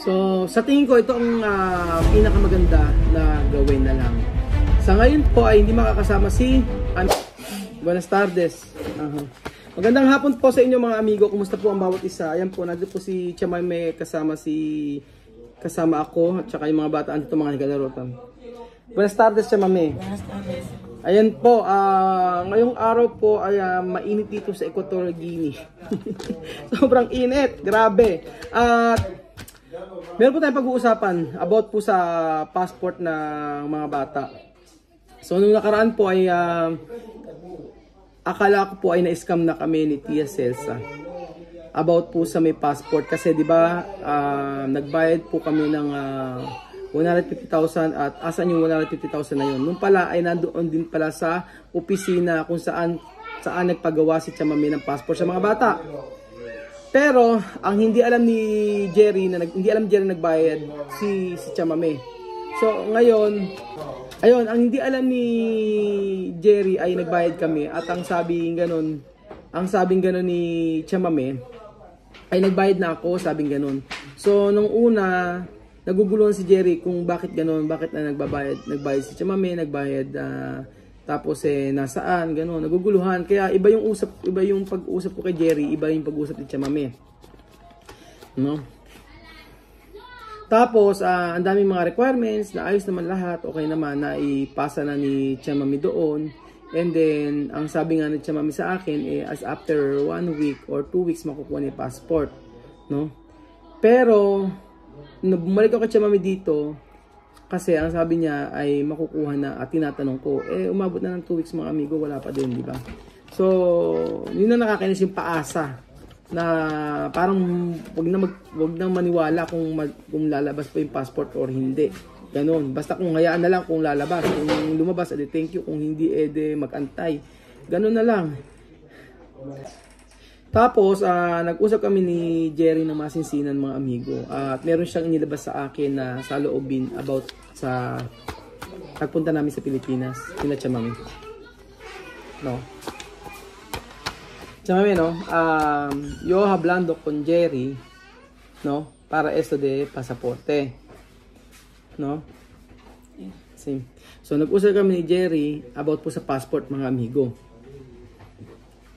So, sa tingin ko, ito ang pinakamaganda na gawin na lang. Sa ngayon po ay hindi makakasama si Buenas tardes. Magandang hapon po sa inyo mga amigo. Kumusta po ang bawat isa? Ayan po, nandito po si Chamay, may kasama ako at saka yung mga bata andito mga nagalarotan. Buenas tardes, Chamay. Buenas tardes. Ayan po, ngayong araw po ay mainit dito sa Equatorial Guinea. Sobrang init, grabe. At meron po tayong pag-uusapan about po sa passport ng mga bata. So nung nakaraan po ay akala ko po ay na-scam na kami ni Tia Celsa about po sa may passport kasi 'di ba nagbayad po kami ng 150,000 at asan yung 150,000 na yun. Nung pala ay nandoon din pala sa opisina kung saan nagpagawa si Chamami ng passport sa mga bata. Pero ang hindi alam ni Jerry hindi alam Jerry nagbayad si Chamami. So ngayon, ayun, ang hindi alam ni Jerry ay nagbayad kami at ang sabing ganun ni Chamami ay nagbayad na ako, sabing ganun. So nung una, naguguluhan si Jerry kung bakit ganun, bakit na nagbayad si Chamami, nagbayad tapos nasaan, gano'n, naguguluhan. Kaya iba yung pag-usap ko kay Jerry, iba yung pag-usap ni Chamami. No? Tapos, ang daming mga requirements, na ayos naman lahat, okay naman, na ipasa na ni Chamami doon. And then, ang sabi nga ni Chamami sa akin, as after 1 week or 2 weeks, makukuha ni passport. No? Pero, bumalik ako kay Chamami dito, kasi ang sabi niya ay makukuha na at tinatanong ko, umabot na ng 2 weeks mga amigo, wala pa din, di ba? So, yun na nakakainis yung paasa na parang wag nang maniwala kung lalabas pa yung passport or hindi. Ganon. Basta kung hayaan na lang kung lalabas. Kung lumabas, edi thank you. Kung hindi, edi mag-antay. Ganon na lang. Tapos, nag-usap kami ni Jerry ng masinsinan mga amigo. At meron siyang inilabas sa akin na sa loobin about sa pagpunta namin sa Pilipinas. Kina Chamami. No? Chamami, no? Yo hablando con Jerry, no? Para esto de pasaporte. No? Sí. So, nag-usap kami ni Jerry about po sa passport mga amigo.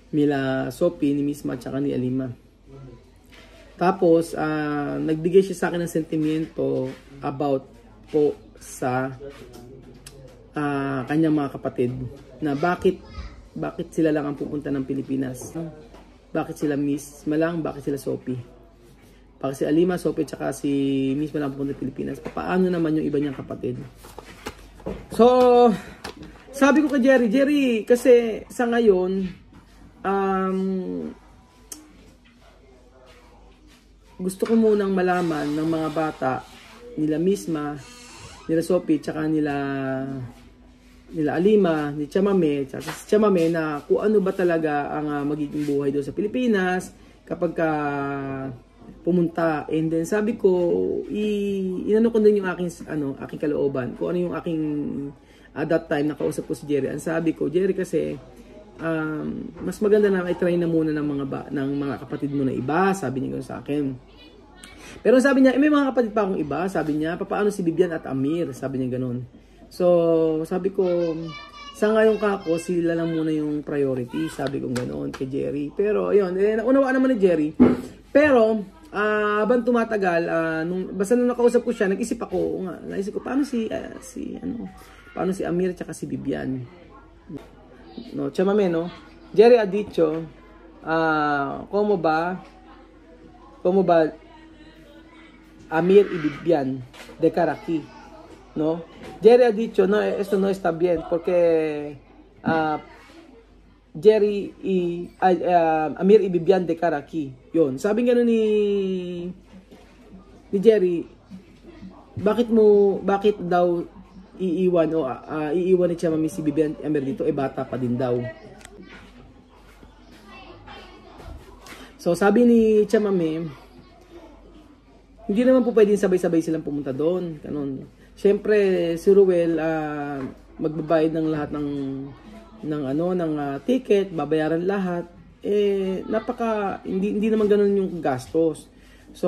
Mila Sophie, ni Misma, at saka ni Alima. Tapos, nagbigay siya sa akin ng sentimiento about po sa kanyang mga kapatid na bakit sila lang ang pupunta ng Pilipinas. Bakit sila Misma lang, bakit sila Sophie. Bakit si Alima, Sophie, at saka si Misma lang pupunta ng Pilipinas. Paano naman yung iba niyang kapatid? So, sabi ko kay Jerry, kasi sa ngayon, gusto ko munang malaman ng mga bata nila Misma, nila Sophie, tsaka nila Alima, ni Chamami, tsaka si Chamami na kung ano ba talaga ang magiging buhay doon sa Pilipinas kapag pumunta. And then sabi ko, inano ko din yung aking kalooban, kung ano yung aking at that time nakausap ko si Jerry. Ang sabi ko, Jerry, kasi mas maganda na i-try na muna ng mga kapatid mo na iba, sabi niya sa akin. Pero sabi niya, may mga kapatid pa akong iba, sabi niya, papaano si Bibian at Amir, sabi niya ganun. So, sabi ko, sa ngayon kako, sila lang muna yung priority, sabi ko ganoon kay Jerry. Pero, ayun, naunawaan naman ni Jerry. Pero, habang tumatagal, basta nung nakausap ko siya, nag-isip ako, naisip ko, paano paano si Amir at si Bibian? No, Chamami, no? Jerry ha dicho, como ba Amir y Bibian de cara aquí, no? Jerry ha dicho, no, esto no está bien porque Amir y Bibian de cara aquí. Yun, sabi nga ni Jerry, bakit daw iiwan ni Chamami si Bibian Amir dito, bata pa din daw. So sabi ni Chamami, hindi naman po pwedeng sabay-sabay silang pumunta doon. Ganun. Siyempre si Ruel magbabayad ng lahat ng ticket, babayaran lahat. Hindi naman ganoon yung gastos. So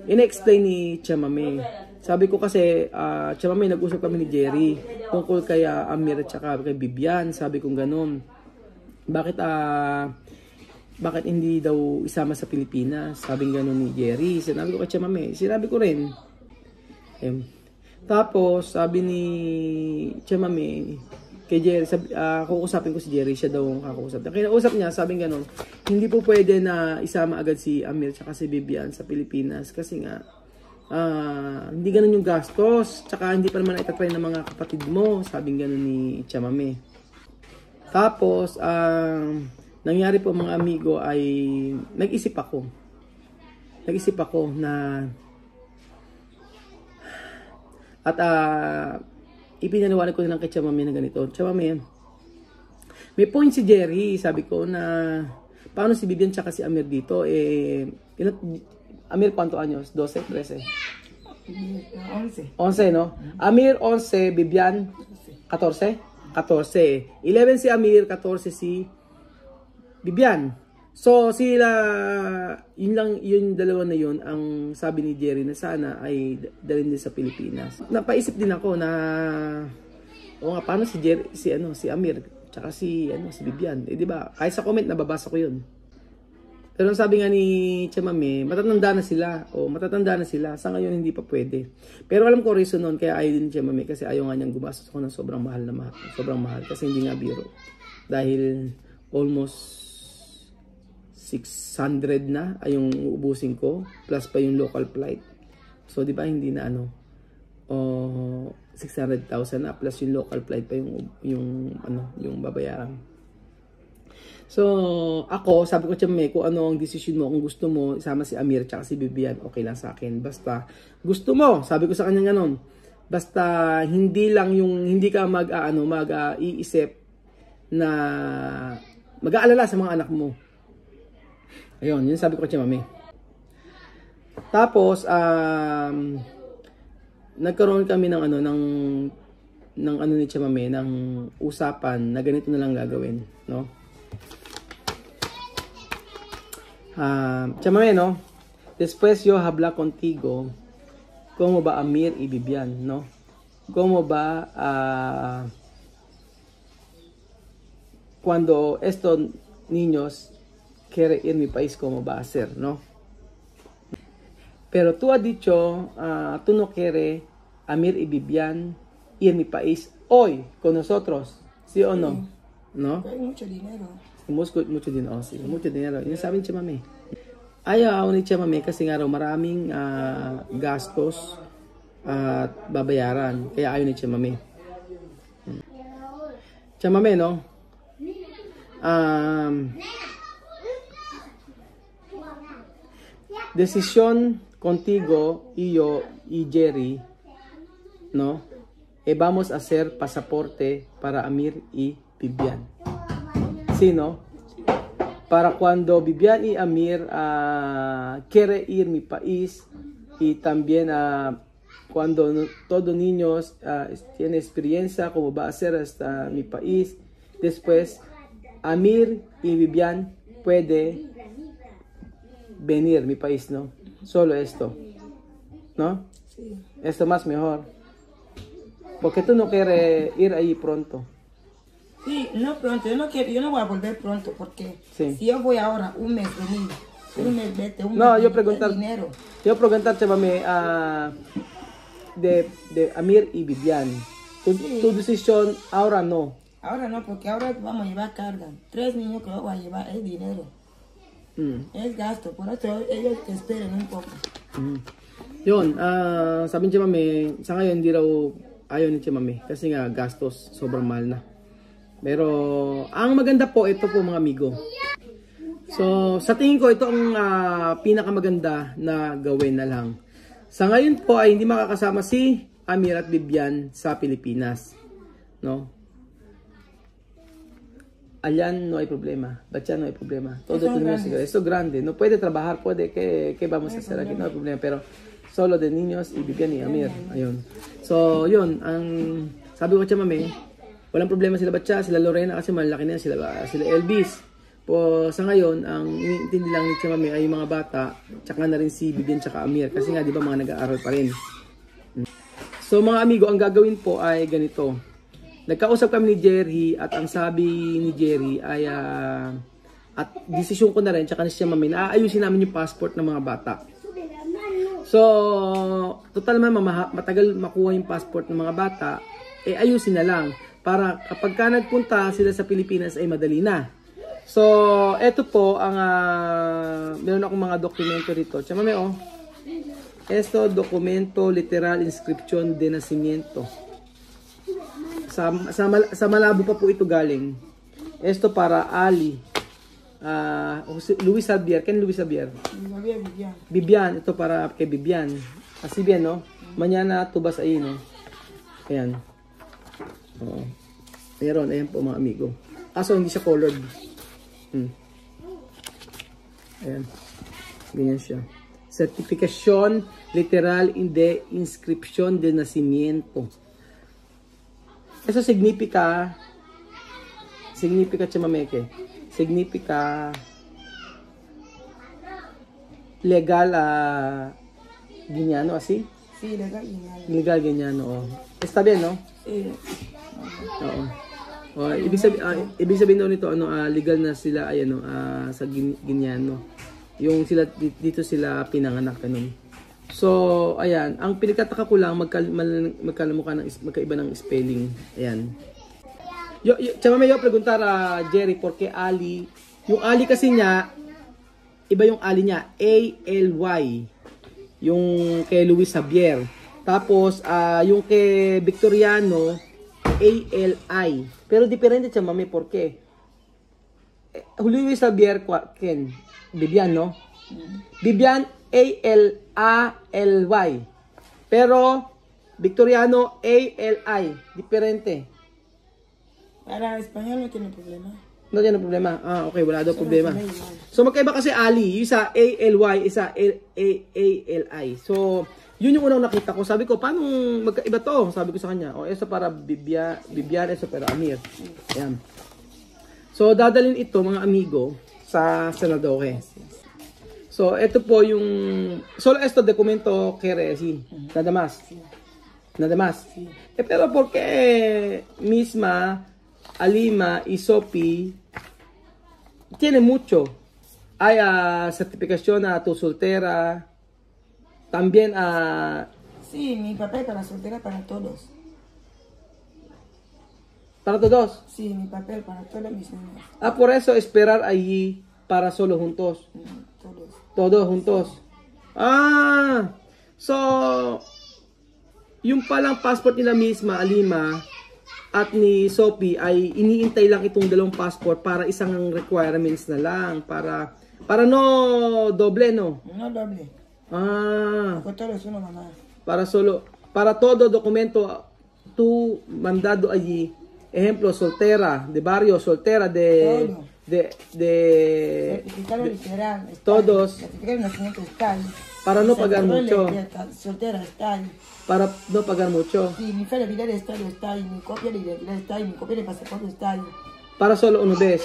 ina-explain ni Chamame. Sabi ko kasi, Chamame, nag-usap kami ni Jerry tungkol kay Amir at saka kay Bibian. Sabi ko ganun. Bakit hindi daw isama sa Pilipinas? Sabi gano'n ni Jerry. Sinabi ko kay Chamame. Sinabi ko rin. Tapos, sabi ni Chamame, kay Jerry, kukusapin ko si Jerry, siya daw ang kakausap. Kinausap niya, sabi gano'n, hindi po pwede na isama agad si Amir tsaka si Bibian sa Pilipinas kasi nga, hindi gano'n yung gastos, tsaka hindi pa naman itatry ng mga kapatid mo, sabi gano'n ni Chamame. Tapos, nangyari po mga amigo ay nag-isip ako na at ipinaliwanag ko na lang kay Chamame na ganito. Chamame, may point si Jerry, sabi ko na paano si Bibian tsaka si Amir dito, Amir cuántos años? 12, 13? 11, no? Amir 11, Bibian 14? 14. 11 si Amir, 14 si Bibian. So sila, yun dalawa na yun ang sabi ni Jerry na sana ay dalhin din sa Pilipinas. Napaisip din ako na o nga paano si Jerry, si Amir tsaka si Bibian. Di ba? Kahit sa comment nababasa ko yun. Pero sabi nga ni Chamame, matatanda na sila. Sa ngayon hindi pa pwede. Pero alam ko reason nun kaya ayaw din ni Chamame kasi ayaw nga niyang gumastos ako ng sobrang mahal kasi hindi nga biro. Dahil almost 600 na ay yung uubusin ko plus pa yung local flight. So di ba hindi na 600,000 na plus yung local flight pa yung babayaran. So ako sabi ko Chamame, kung ano ang decision mo, kung gusto mo isama si Amir at si Bibian, okay lang sa akin. Basta gusto mo, sabi ko sa kanya ganon. Basta hindi ka mag-iisip na mag-aalala sa mga anak mo. Ayun, yun sabi ko kay Chamame. Tapos, nagkaroon kami ng ni Chamame, ng usapan na ganito na lang gagawin, no? Chamame, no? Después yo habla contigo, como ba Amir y Bibian, no? Como ba, cuando estos niños quiere ir mi país, ¿cómo va a ser, no? Pero tú has dicho, tú no quieres Amir y Bibian ir mi país hoy con nosotros, ¿sí o no? Sí. ¿No? Hay mucho dinero. Mucho dinero, sí, mucho dinero. Yun sabi ni Chamame. Ayaw ni Chamame kasi nga raw maraming gastos at babayaran. Kaya ayaw ni Chamame. Chamame, no? Decisión contigo y yo y Jerry, ¿no? Vamos a hacer pasaporte para Amir y Bibian. ¿Sí, no? Para cuando Bibian y Amir quiere ir a mi país y también cuando todos niños tienen experiencia cómo va a ser hasta mi país, después Amir y Bibian puede venir a mi país, ¿no? Solo esto, ¿no? Sí. Esto más mejor. Porque tú no quieres ir ahí pronto. Sí, no pronto. Yo no voy a volver pronto porque Sí. si yo voy ahora, un mes venir, un mes vete, un No, mes yo vete, preguntar, dinero. Chamame, de Amir y Bibian. Tu decisión ahora no. Ahora no, porque ahora vamos a llevar carga. 3 niños que voy a llevar es dinero. Es gasto, por eso ellos que esperen un poco. Yun, sabi ni Chamame, sa ngayon hindi raw ayaw ni Chamame kasi nga gastos sobrang mahal na. Pero ang maganda po ito po mga amigo. So sa tingin ko ito ang pinakamaganda na gawin na lang. Sa ngayon po ay hindi makakasama si Amir at Bibian sa Pilipinas, no? Allá no hay problema, Bacha no hay problema. Todo niños, esto grande, no puede trabajar, puede, ¿qué vamos a hacer aquí? No hay problema, pero solo de niños y Bibian y Amir, ayun. So, yun, ang sabi ko Chamame, walang problema sila Bacha, sila Lorena kasi malaki na sila Elvis. Po, sa ngayon, ang iniintindi lang ni Chamame ay yung mga bata, tsaka na rin si Bibian tsaka Amir. Kasi nga, di ba, mga nag-aaral pa rin. So, mga amigo, ang gagawin po ay ganito. Nagkausap kami ni Jerry at ang sabi ni Jerry ay, at desisyon ko na rin, tsaka ni Chamame, na aayusin namin yung passport ng mga bata. So, total naman, matagal makuha yung passport ng mga bata, ayusin na lang. Para kapag ka nagpunta sila sa Pilipinas ay madali na. So, eto po ang meron akong mga dokumento rito. Chamame, oh. Esto, dokumento, literal, inscription de nacimiento. Sa Malabo pa po ito galing. Esto para Ali. Luis Xavier. Ken Luis Xavier? Bibian. Bibian. Ito para kay Bibian. Kasi bien, no? Mañana tubas ay, no? Ayan. Oo. Meron. Ayan po, mga amigo. Kaso hindi siya colored. Ayan. Ganyan siya. Certificación literal de inscripción de nacimiento. Eso significa chamameke. Significa legal Guiñano, así? Sí, legal Guiñano. Legal Guiñano, oh. Está bien, no? Sí. Oo. Ibig sabihin daw nito legal na sila sa Guiñano. Yung sila dito sila pinanganak ganun. So, ayan, ang pinagtataka ko lang magkaiba ng spelling. Ayan. Chamame yo preguntar a Jerry porque Ali, yung Ali kasi niya iba yung Ali niya, A-L-Y. Yung kay Luis Xavier. Tapos yung kay Victoriano A-L-I. Pero diferente siya, mami, ¿por qué? Luis Xavier, Ken, Bibian, no? Bibian, A-L-A-L-Y. Pero, Victoriano, A-L-I. Diferente. Para español no tiene problema. No tiene problema. Okay, wala daw problema. So, magkaiba kasi Ali. Yung isa A-L-Y, isa A-L-I. So, yun yung unang nakita ko. Sabi ko, paano magkaiba to? Sabi ko sa kanya, eso para Bibian, eso para Amir. Ayan. So, dadalhin ito, mga amigo, sa Senadoke. So, ito po yung, solo esto documento quiere decir, nada más. Nada más. Pero porque misma Alima y Sophie tiene mucho. Hay certificación a tu soltera. También sí, mi papel para soltera para todos. ¿Para todos? Sí, mi papel para todos mis niños. Por eso esperar allí para solo juntos. Todos. Todos juntos. So, yung palang passport nila misma, Alima, at ni Sophie ay iniintay lang itong dalawang passport para isang requirements na lang. Para no doble, no? No doble. Todo es uno, mamá. Para todo documento tú mandado allí, ejemplo, soltera, de barrio, soltera, de certificado literal, todos, certificado de nacimiento está ahí. Para no pagar mucho. Soltera está ahí. Para no pagar mucho. Sí, mi fe de vida de estadio está ahí, mi copia de identidad está ahí, mi copia de pasaporte está ahí. Para solo uno vez.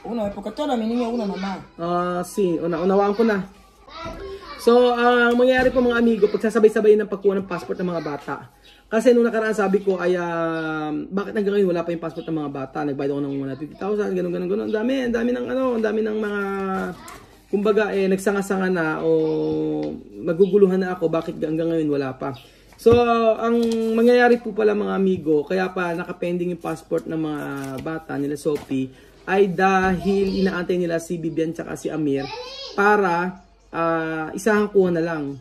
Uno, porque todos mis niños uno, mamá. Sí, unawaan ko na. So, ang mangyayari po mga amigo, pagsasabay-sabay ng pagkuha ng passport ng mga bata. Kasi nung nakaraan sabi ko ay, bakit hanggang ngayon wala pa yung passport ng mga bata? Nagbayad ako ng 150,000, ganun. Ang dami ng mga, kumbaga, nagsanga-sanga na o maguguluhan na ako, bakit hanggang ngayon wala pa. So, ang mangyayari po pala mga amigo, kaya pa nakapending yung passport ng mga bata nila Sophie, ay dahil inaantay nila si Bibian tsaka si Amir para isahang kuha na lang.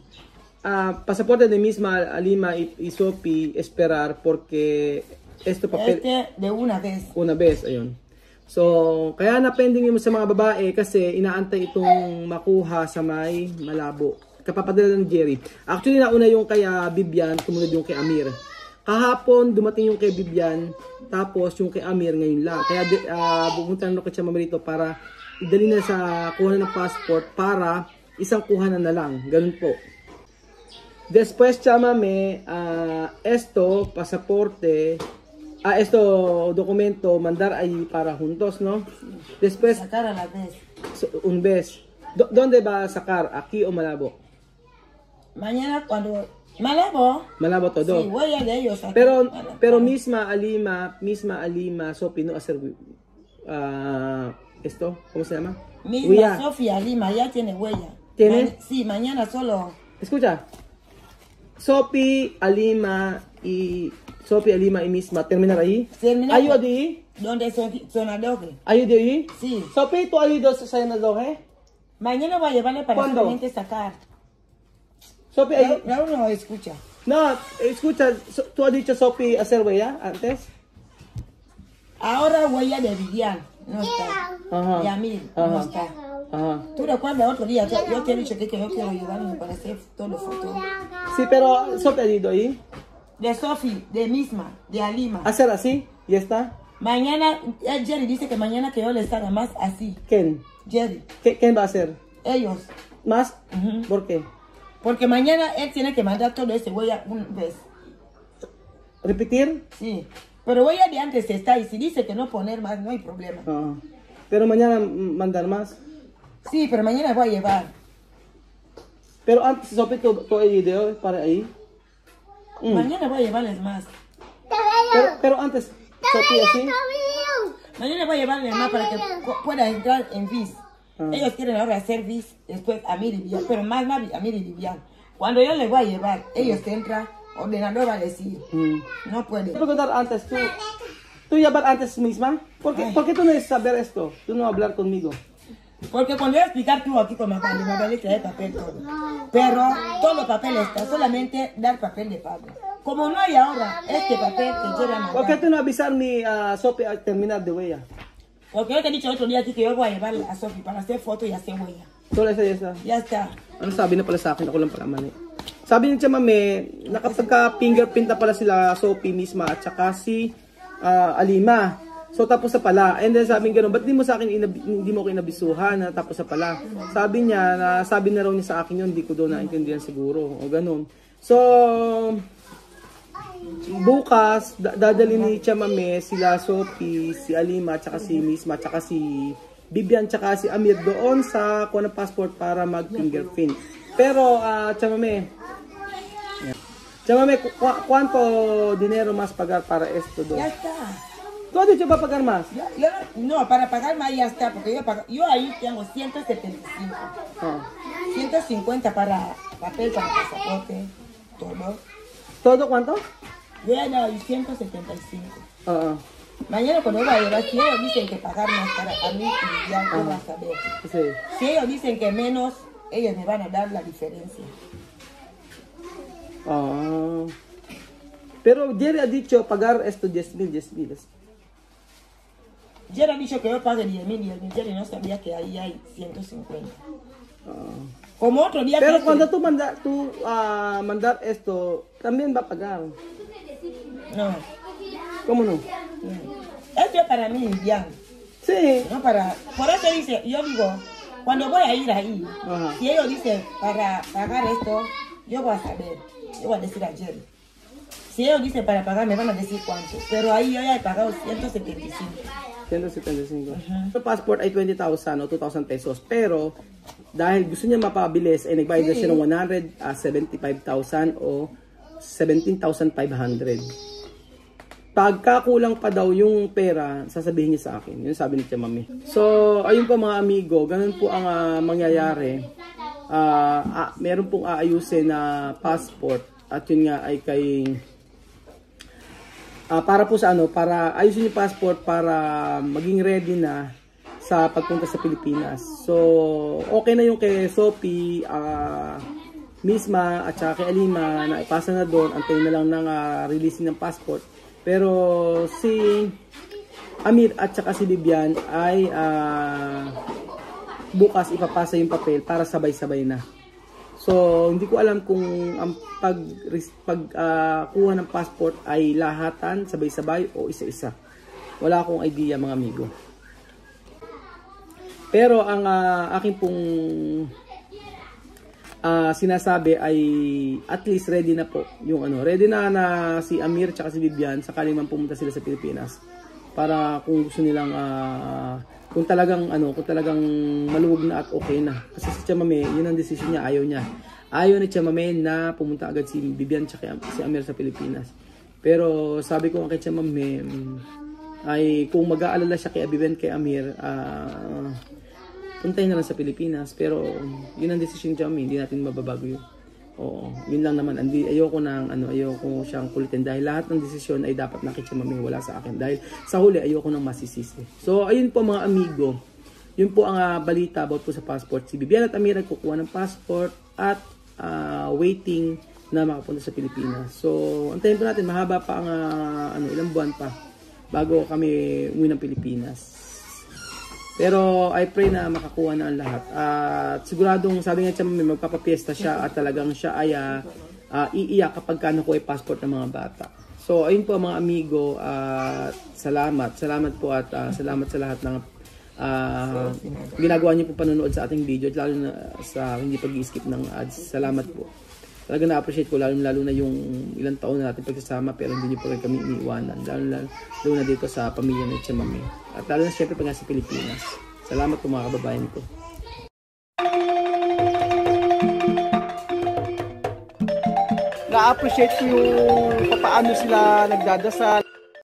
Pasaporte de misma Alima y Sophie esperar porque esto papel de una vez. Una vez, ayun. So, kaya na-pending yung sa mga babae kasi inaantay itong makuha sa may Malabo. Kapapadala ng Jerry. Actually, nauna yung kay Bibian, tumunod yung kay Amir. Kahapon, dumating yung kay Bibian, tapos yung kay Amir ngayon lang. Kaya pumunta na kay Chamame rito para idali na sa kuha ng passport para isang kuhanan na lang. Ganun po. Después, Chamame, esto, pasaporte, esto documento mandar ahí para juntos, ¿no? Después, Sacar a la vez. un vez. ¿Dónde va a sacar? ¿Aquí o Malabo? Mañana cuando... Malabo. Malabo todo. Sí, huella de ellos. Aquí. Pero misma Alima, Sophie, no hacer esto, ¿cómo se llama? Misma Huella. Sofía Lima ya tiene huella. ¿Tiene? Sí, mañana solo... Escucha. Sophie, Alima y misma, terminar ahí. Terminar. ¿Ayo di? ¿Dónde son adobe? ¿Ayo di ahí? Sí. Sophie, ¿tú ayudas sa sinadoge? Mañana voy a llevarle para ¿Cuándo? solamente sacar. Sophie, ay, Raúl no escucha. no, escucha, tú has dicho Sophie hacer huella antes. Ahora huella de Vivian. No está. Ajá. Yamil. No Ajá. está. Ajá. ¿Tú recuerdas otro día? Yo te he dicho que yo quiero ayudarme para hacer todas las fotos. Sí, pero Sophie ha ido ahí. De Sofi, de Misma, de Alima. Hacer así, y está. Mañana, Jerry dice que mañana que yo les haga más así. ¿Quién? Jerry, ¿Quién va a hacer? ellos. ¿Más? Ujú. ¿Por qué? Porque mañana él tiene que mandar todo ese huella una vez. ¿Repetir? Sí. Pero huella de antes está y si dice que no poner más, no hay problema. Ah. Pero mañana mandar más. Sí, pero mañana voy a llevar. Pero antes, Sophie, tú hay video para ahí. Mañana voy a llevarles más. Pero antes, Sophie, así. Mañana voy a llevarles más para que pueda entrar en VIS. Ah. Ellos quieren ahora hacer VIS, después Amir y Vivian, pero más Amir y Vivian. Cuando yo les voy a llevar, ellos entran, ordenador va a decir, no puede. Quiero preguntar antes, ¿tú llevar antes misma? ¿Por qué tú no debes saber esto? Tú no hablar conmigo. Porque cuando voy a explicar tú aquí con Magali, Magali trae papel todo. Pero todo el papel está, solamente dar papel de pago. Como no hay ahora este papel que quiera mandar. ¿Por qué tú no avisarme a Sophie a terminar de huella? Porque yo te he dicho otro día aquí que yo voy a llevar a Sophie para hacer foto y hacer huella. Solo esa y esa. Ya está. Ano sabi na pala sa akin, ako lang pala mali. Sabi niya mami, nakapagka-fingerprint na pala sila Sophie misma at saka si Alima. So tapos na pala. And then sabi niya gano'n, ba't di mo sa akin hindi mo ko inabisuhan na tapos na pala? Sabi niya, sabi na raw niya sa akin yun, hindi ko doon naintindihan siguro. O gano'n. So, bukas, dadalhin ni Chamame sila Sophie, si Alima, at saka si Misma, at saka si Vivian, at saka si Amir doon sa kuha ng passport para mag-fingerprint. Pero, Chamame, ¿cuánto dinero más pagar para esto? Ya está. ¿Tú has dicho para pagar más? No, para pagar más ya está, porque yo ahí tengo 175. 150 para papel, para pasaporte, todo. ¿Todo cuánto? Yo ya dado ahí 175. Ah, Mañana cuando voy a llevar, si ellos dicen que pagar más para a mí, ya tú vas a ver. sí. Si ellos dicen que menos, ellos me van a dar la diferencia. Pero Jerry ha dicho pagar esto 10,000. Jerry ha dicho que yo pague 10,000 y el Jerry no sabía que ahí hay 150. Como otro día. Pero que cuando tú mandar esto, también va a pagar. No. ¿Cómo no? Esto es para mí, Vivian. Sí. No para. Por eso dice, yo digo, cuando voy a ir ahí, si ellos dicen para pagar esto, yo voy a saber. Yo voy a decir a Jerry. Si ellos dicen para pagar, me van a decir cuánto. Pero ahí yo ya he pagado 175. 175. Sa passport ay 20,000 o 2,000 pesos. Pero, dahil gusto niya mapabilis, ay nagbayad na siya ng 175,000 o 17,500. Pagka kulang pa daw yung pera, sasabihin niya sa akin. Yun sabi ni Tia Mami. So, ayun po mga amigo, ganun po ang mangyayari. Meron pong aayusin na passport at yun nga ay kay para po sa para ayusin yung passport para maging ready na sa pagpunta sa Pilipinas. So, okay na yung kay Sophie, Misma at saka kay Alima na ipasa na doon, antayin na lang ng releasing ng passport. Pero si Amir at saka si Vivian ay bukas ipapasa yung papel para sabay-sabay na. So, hindi ko alam kung ang pagkuha ng passport ay lahatan, sabay-sabay o isa-isa. Wala akong idea mga amigo. Pero ang aking pong sinasabi ay at least ready na po yung ready na si Amir tsaka si Vivian sakaling man pumunta sila sa Pilipinas para kung gusto nilang kung talagang maluwag na at okay na. Kasi si Chamame, yun ang decision niya, ayaw ni Chamame na pumunta agad si Vivian tsaka si Amir sa Pilipinas. Pero sabi ko kay Chamame ay kung mag-aalala siya kay Vivian kay Amir, puntahin na lang sa Pilipinas. Pero yun ang decision niya, hindi natin mababago yun. Oo, yun lang naman. Ayoko siyang kulitin dahil lahat ng desisyon ay dapat nakikimami wala sa akin. Dahil sa huli, ayoko nang masisisi. So, ayun po mga amigo. Yun po ang balita about po sa passport. Si Vivian at Amir nagkukuha ng passport at waiting na makapunta sa Pilipinas. So, antayin po natin. Mahaba pa ang ilang buwan pa bago kami umuwi ng Pilipinas. Pero I pray na makakuha na ang lahat. At siguradong sabi nga siya magpapapiesta siya at talagang siya ay iiyak kapag nakuha yung passport ng mga bata. So ayun po mga amigo, salamat po at salamat sa lahat ng ginagawa niyo po panonood sa ating video, lalo na sa hindi pag-skip ng ads. Salamat po. Talaga na-appreciate ko lalo na yung ilang taon na natin pagsasama pero hindi niyo po rin kami iniiwanan. Lalo na dito sa pamilya ng Chamame. At lalo na syempre pag nasa Pilipinas. Salamat po mga kababayan ko. Na-appreciate ko yung paano sila nagdadasal.